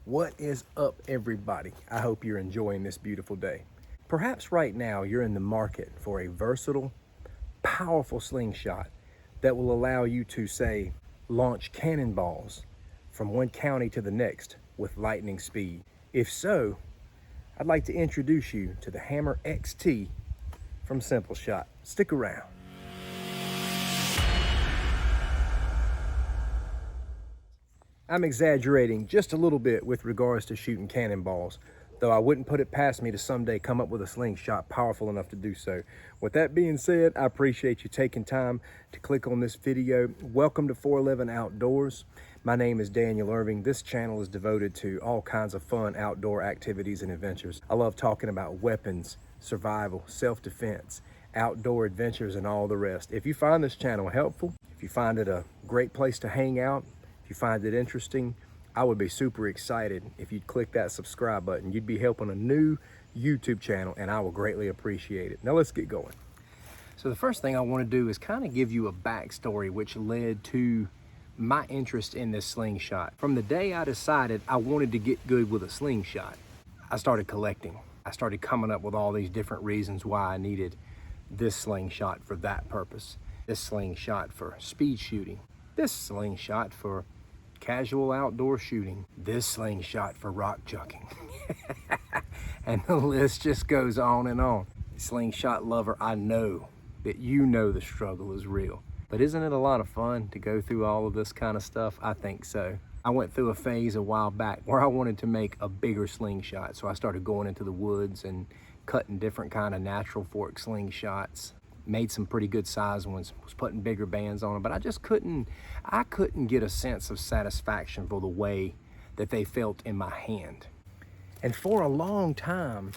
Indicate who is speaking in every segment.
Speaker 1: What is up, everybody? I hope you're enjoying this beautiful day. Perhaps right now you're in the market for a versatile, powerful slingshot that will allow you to, say, launch cannonballs from one county to the next with lightning speed. If so, I'd like to introduce you to the Hammer XT from Simpleshot. Stick around. I'm exaggerating just a little bit with regards to shooting cannonballs, though I wouldn't put it past me to someday come up with a slingshot powerful enough to do so. With that being said, I appreciate you taking time to click on this video. Welcome to 411 Outdoors. My name is Daniel Irving. This channel is devoted to all kinds of fun outdoor activities and adventures. I love talking about weapons, survival, self-defense, outdoor adventures, and all the rest. If you find this channel helpful, if you find it a great place to hang out, if you find it interesting, I would be super excited if you'd click that subscribe button. You'd be helping a new YouTube channel, and I will greatly appreciate it. Now let's get going. So the first thing I want to do is kind of give you a backstory which led to my interest in this slingshot. From the day I decided I wanted to get good with a slingshot, I started collecting. I started coming up with all these different reasons why I needed this slingshot for that purpose. This slingshot for speed shooting. This slingshot for casual outdoor shooting. This slingshot for rock chucking. And the list just goes on and on. Slingshot lover, I know that you know the struggle is real. But isn't it a lot of fun to go through all of this kind of stuff? I think so. I went through a phase a while back where I wanted to make a bigger slingshot. So I started going into the woods and cutting different kind of natural fork slingshots. Made some pretty good size ones, was putting bigger bands on them, but I just couldn't get a sense of satisfaction for the way that they felt in my hand. And for a long time,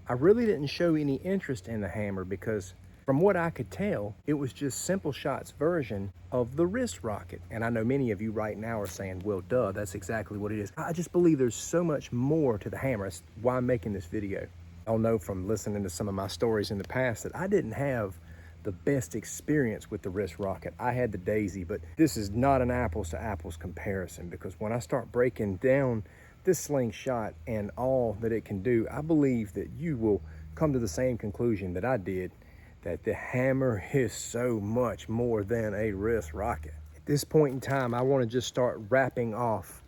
Speaker 1: I really didn't show any interest in the hammer because from what I could tell, it was just Simpleshot's version of the wrist rocket. And I know many of you right now are saying, well, duh, that's exactly what it is. I just believe there's so much more to the hammer. That's why I'm making this video. I'll know from listening to some of my stories in the past that I didn't have the best experience with the wrist rocket. I had the Daisy, but this is not an apples to apples comparison, because when I start breaking down this slingshot and all that it can do, I believe that you will come to the same conclusion that I did, that the hammer is so much more than a wrist rocket. At this point in time, I want to just start wrapping off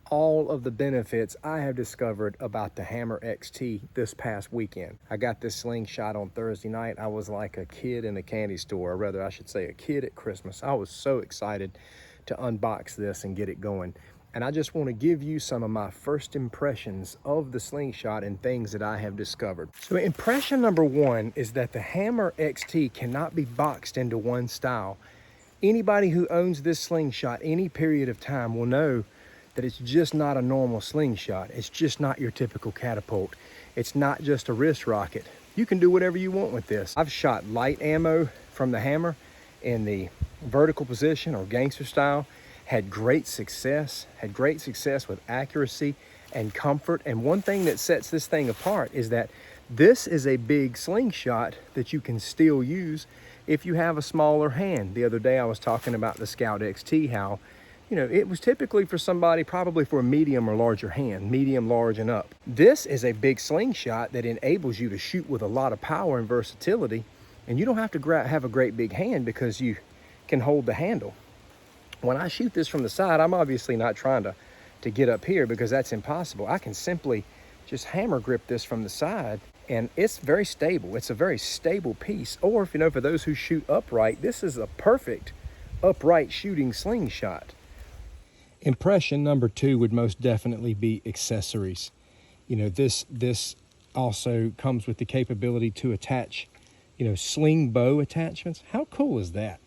Speaker 1: all of the benefits I have discovered about the Hammer XT this past weekend. I got this slingshot on Thursday night. I was like a kid in a candy store, or rather I should say a kid at Christmas. I was so excited to unbox this and get it going. And I just want to give you some of my first impressions of the slingshot and things that I have discovered. So impression number one is that the Hammer XT cannot be boxed into one style. Anybody who owns this slingshot any period of time will know that it's just not a normal slingshot. It's just not your typical catapult. It's not just a wrist rocket. You can do whatever you want with this. I've shot light ammo from the hammer in the vertical position or gangster style, had great success with accuracy and comfort. And one thing that sets this thing apart is that this is a big slingshot that you can still use if you have a smaller hand. The other day I was talking about the Scout XT, how it was typically for somebody probably for a medium or larger hand, medium, large, and up. This is a big slingshot that enables you to shoot with a lot of power and versatility, and you don't have to have a great big hand because you can hold the handle. When I shoot this from the side, I'm obviously not trying to get up here because that's impossible. I can simply just hammer grip this from the side, and it's very stable. It's a very stable piece. Or for those who shoot upright, this is a perfect upright shooting slingshot. Impression number two would most definitely be accessories. This also comes with the capability to attach, sling bow attachments. How cool is that?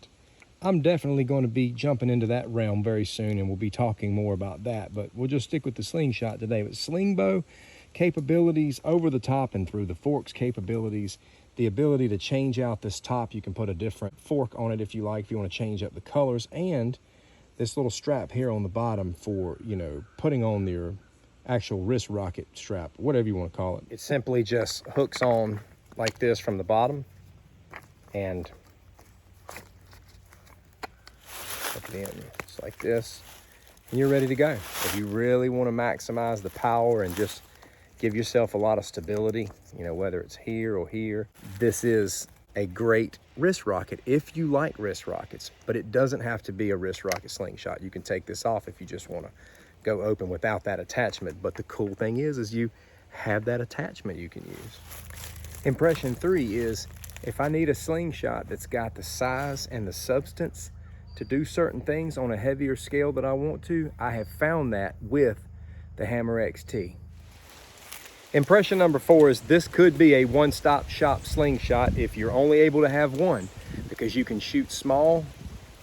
Speaker 1: I'm definitely going to be jumping into that realm very soon, and we'll be talking more about that, but we'll just stick with the slingshot today. But sling bow capabilities over the top and through the forks capabilities, the ability to change out this top. You can put a different fork on it if you like, if you want to change up the colors, and this little strap here on the bottom for, putting on your actual wrist rocket strap, whatever you want to call it. It simply just hooks on like this from the bottom and hook it in just like this. and you're ready to go. If you really want to maximize the power and just give yourself a lot of stability, you know, whether it's here or here, this is a great wrist rocket if you like wrist rockets, but it doesn't have to be a wrist rocket slingshot. You can take this off if you just want to go open without that attachment. But the cool thing is you have that attachment you can use. Impression 3 is, if I need a slingshot that's got the size and the substance to do certain things on a heavier scale that I want to, I have found that with the Hammer XT. Impression number 4 is this could be a one-stop shop slingshot if you're only able to have one, because you can shoot small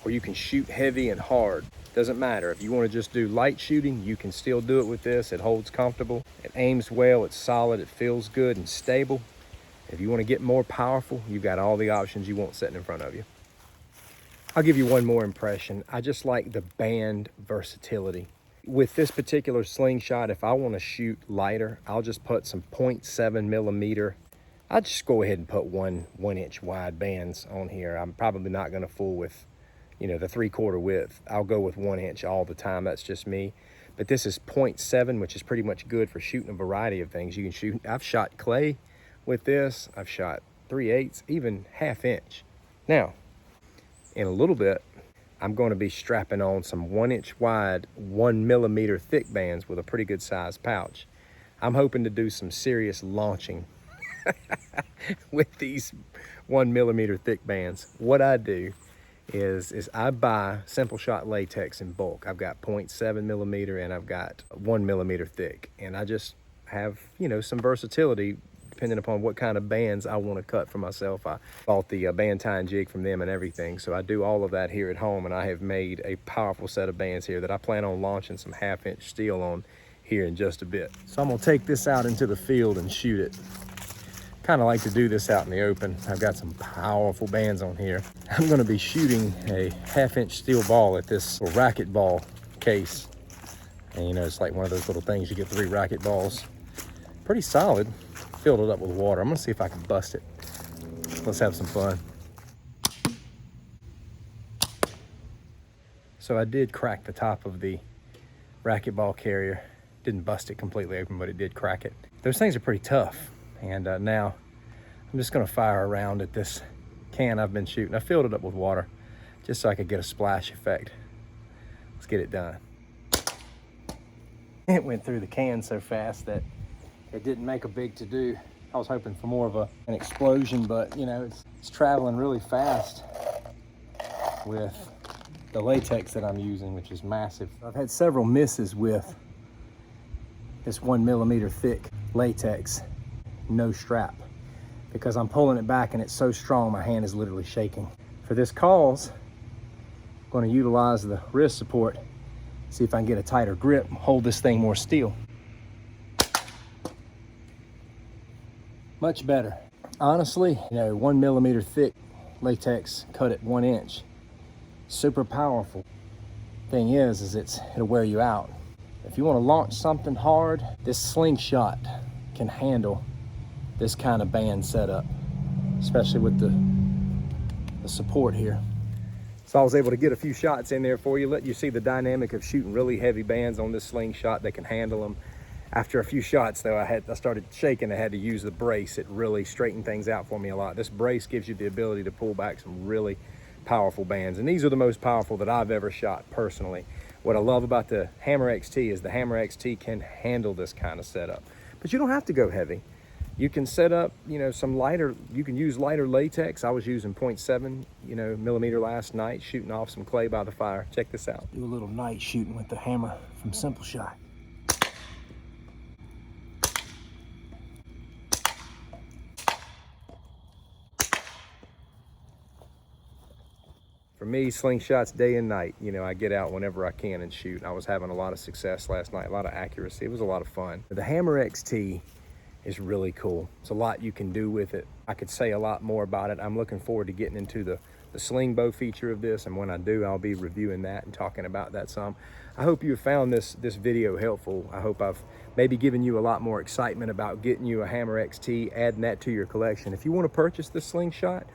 Speaker 1: or you can shoot heavy and hard. Doesn't matter. If you want to just do light shooting, you can still do it with this. It holds comfortable, it aims well, it's solid, it feels good and stable. If you want to get more powerful, you've got all the options you want sitting in front of you. I'll give you one more impression. I just like the band versatility. With this particular slingshot, if I want to shoot lighter, I'll just put some 0.7 millimeter. I'll just go ahead and put one inch wide bands on here. I'm probably not going to fool with, you know, the 3/4 width. I'll go with 1 inch all the time. That's just me. But this is 0.7, which is pretty much good for shooting a variety of things. You can shoot, I've shot clay with this. I've shot 3/8, even 1/2 inch. Now, in a little bit, I'm going to be strapping on some 1 inch wide, 1 millimeter thick bands with a pretty good sized pouch. I'm hoping to do some serious launching with these 1 millimeter thick bands. What I do is I buy Simpleshot latex in bulk. I've got 0.7 millimeter and I've got 1 millimeter thick. And I just have, you know, some versatility depending upon what kind of bands I want to cut for myself. I bought the band tie and jig from them and everything. So I do all of that here at home, and I have made a powerful set of bands here that I plan on launching some 1/2 inch steel on here in just a bit. So I'm gonna take this out into the field and shoot it. Kind of like to do this out in the open. I've got some powerful bands on here. I'm gonna be shooting a 1/2 inch steel ball at this little racket ball case. And you know, it's like one of those little things, you get 3 racket balls. Pretty solid. Filled it up with water. I'm gonna see if I can bust it. Let's have some fun. So I did crack the top of the racquetball carrier. Didn't bust it completely open, but it did crack it. Those things are pretty tough. And now I'm just gonna fire around at this can I've been shooting. I filled it up with water just so I could get a splash effect. Let's get it done. It went through the can so fast that it didn't make a big to-do. I was hoping for more of an explosion, but you know, it's traveling really fast with the latex that I'm using, which is massive. I've had several misses with this 1 millimeter thick latex, no strap, because I'm pulling it back and it's so strong, my hand is literally shaking. For this cause, I'm going to utilize the wrist support, see if I can get a tighter grip, hold this thing more steel. Much better. Honestly, you know, 1 millimeter thick latex cut at 1 inch. Super powerful. Thing is it'll wear you out. If you want to launch something hard, this slingshot can handle this kind of band setup, especially with the support here. So I was able to get a few shots in there for you, let you see the dynamic of shooting really heavy bands on this slingshot that can handle them. After a few shots though, I started shaking. I had to use the brace. It really straightened things out for me a lot. This brace gives you the ability to pull back some really powerful bands. And these are the most powerful that I've ever shot personally. What I love about the Hammer XT is the Hammer XT can handle this kind of setup. But you don't have to go heavy. You can set up, you know, some lighter, you can use lighter latex. I was using 0.7, you know, millimeter last night, shooting off some clay by the fire. Check this out. Do a little night shooting with the hammer from Simpleshot. For me, slingshots day and night. You know, I get out whenever I can and shoot. I was having a lot of success last night, a lot of accuracy. It was a lot of fun. The Hammer XT is really cool. It's a lot you can do with it. I could say a lot more about it. I'm looking forward to getting into the sling bow feature of this, and when I do, I'll be reviewing that and talking about that some. I hope you have found this video helpful. I hope I've maybe given you a lot more excitement about getting you a Hammer XT, adding that to your collection. If you want to purchase this slingshot,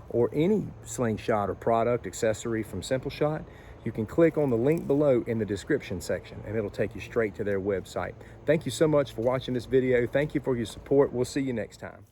Speaker 1: or any slingshot or product accessory from Simpleshot, you can click on the link below in the description section and it'll take you straight to their website. Thank you so much for watching this video. Thank you for your support. We'll see you next time.